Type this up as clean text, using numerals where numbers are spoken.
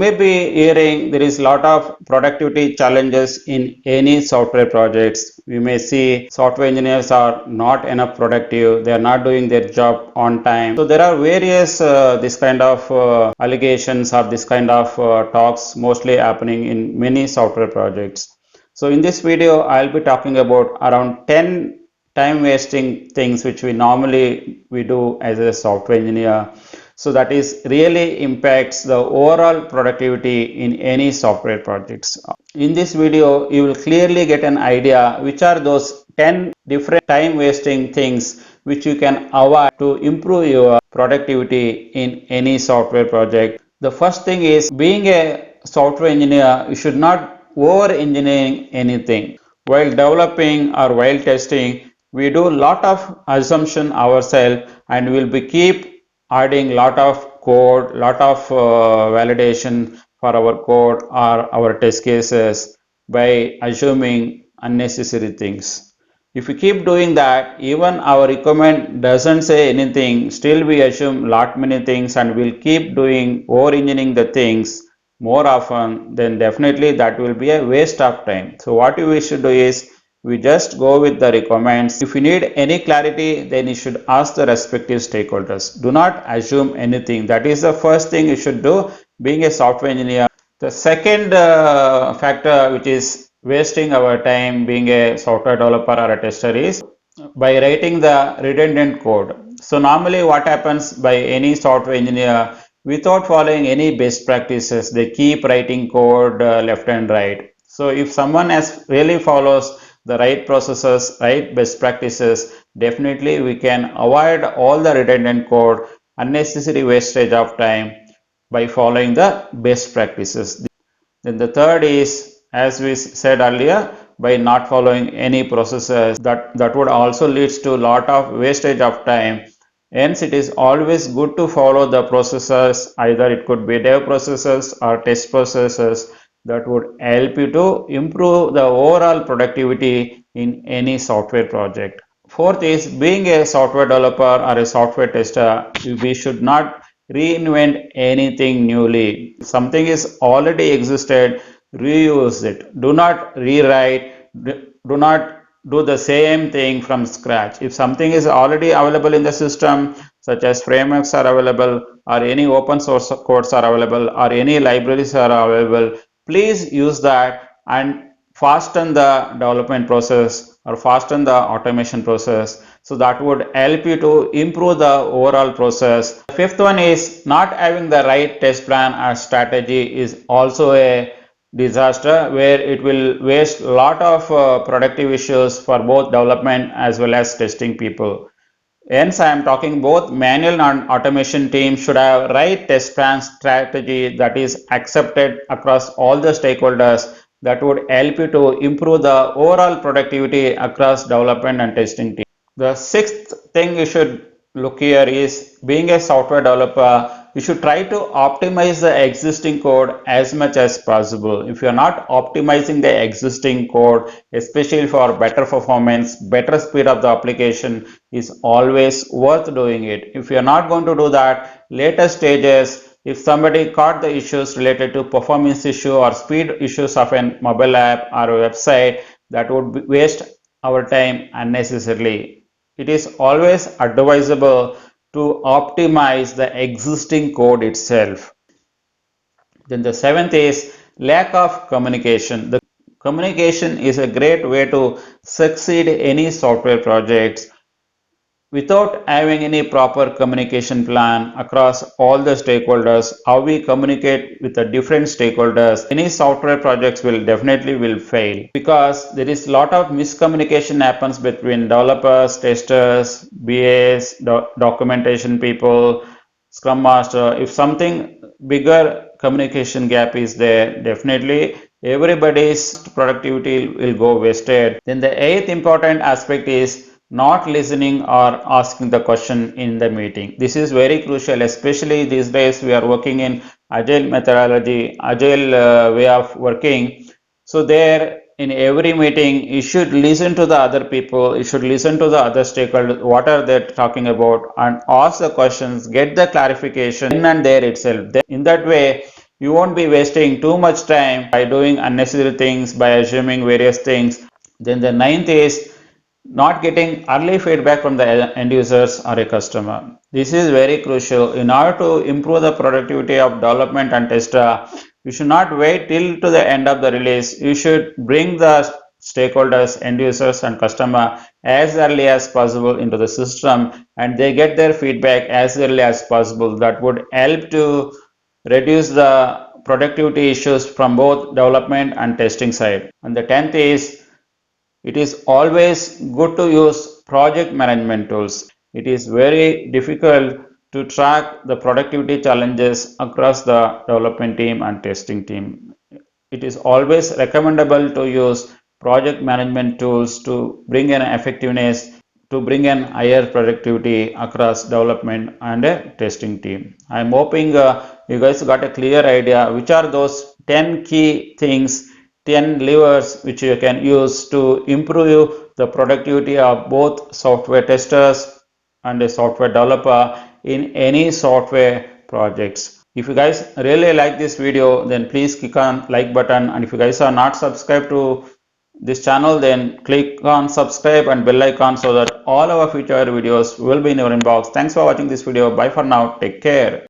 may be hearing there is a lot of productivity challenges in any software projects. We may see software engineers are not enough productive, they are not doing their job on time. So there are various this kind of allegations or this kind of talks mostly happening in many software projects. So in this video, I'll be talking about around 10 time wasting things which we do as a software engineer, so that is really impacts the overall productivity in any software projects. In this video you will clearly get an idea which are those 10 different time wasting things which you can avoid to improve your productivity in any software project. The first thing is, being a software engineer, you should not over engineering anything. While developing or while testing, we do a lot of assumption ourselves, and we'll be keep adding lot of code, lot of validation for our code or our test cases by assuming unnecessary things. If we keep doing that, even our requirement doesn't say anything, still we assume lot many things and we'll keep doing over engineering the things more often, then definitely that will be a waste of time. So what we should do is, we just go with the requirements. If you need any clarity, then you should ask the respective stakeholders. Do not assume anything. That is the first thing you should do being a software engineer. The second factor which is wasting our time being a software developer or a tester is by writing the redundant code. So normally what happens by any software engineer, without following any best practices, they keep writing code left and right. So if someone has really follows the right processes, right best practices, definitely we can avoid all the redundant code, unnecessary wastage of time by following the best practices. Then the third is, as we said earlier, by not following any processes, that would also leads to a lot of wastage of time. Hence, it is always good to follow the processes, either it could be dev processes or test processes, that would help you to improve the overall productivity in any software project. Fourth is, being a software developer or a software tester, we should not reinvent anything newly. Something is already existed, reuse it. Do not rewrite, do not do the same thing from scratch. If something is already available in the system, such as frameworks are available, or any open source codes are available, or any libraries are available, please use that and fasten the development process or fasten the automation process. So that would help you to improve the overall process. The fifth one is, not having the right test plan or strategy is also a disaster, where it will waste a lot of productive issues for both development as well as testing people. Hence, I am talking both manual and automation teams should have right test plan strategy that is accepted across all the stakeholders, that would help you to improve the overall productivity across development and testing team. The sixth thing you should look here is, being a software developer, you should try to optimize the existing code as much as possible. If you are not optimizing the existing code, especially for better performance, better speed of the application, is always worth doing it. If you are not going to do that, later stages, if somebody caught the issues related to performance issue or speed issues of a mobile app or a website, that would waste our time unnecessarily. It is always advisable to optimize the existing code itself. Then the seventh is lack of communication. The communication is a great way to succeed any software projects. Without having any proper communication plan across all the stakeholders, how we communicate with the different stakeholders, any software projects will fail, because there is a lot of miscommunication happens between developers, testers, BAs, documentation people, scrum master. If something bigger communication gap is there, definitely everybody's productivity will go wasted. Then the eighth important aspect is not listening or asking the question in the meeting. This is very crucial, especially these days we are working in agile methodology, agile way of working. So there, in every meeting, you should listen to the other people, you should listen to the other stakeholders, what are they talking about, and ask the questions, get the clarification in and there itself. Then in that way, You won't be wasting too much time by doing unnecessary things, by assuming various things. Then the ninth is not getting early feedback from the end users or a customer. This is very crucial. In order to improve the productivity of development and tester, you should not wait till to the end of the release. You should bring the stakeholders, end users and customer as early as possible into the system, and they get their feedback as early as possible. That would help to reduce the productivity issues from both development and testing side. And the 10th is it is always good to use project management tools. It is very difficult to track the productivity challenges across the development team and testing team. It is always recommendable to use project management tools to bring in effectiveness, to bring in higher productivity across development and a testing team. I am hoping you guys got a clear idea which are those 10 key things, 10 levers which you can use to improve the productivity of both software testers and a software developer in any software projects. If you guys really like this video, then please click on like button, and if you guys are not subscribed to this channel, then click on subscribe and bell icon so that all our future videos will be in your inbox. Thanks for watching this video. Bye for now. Take care.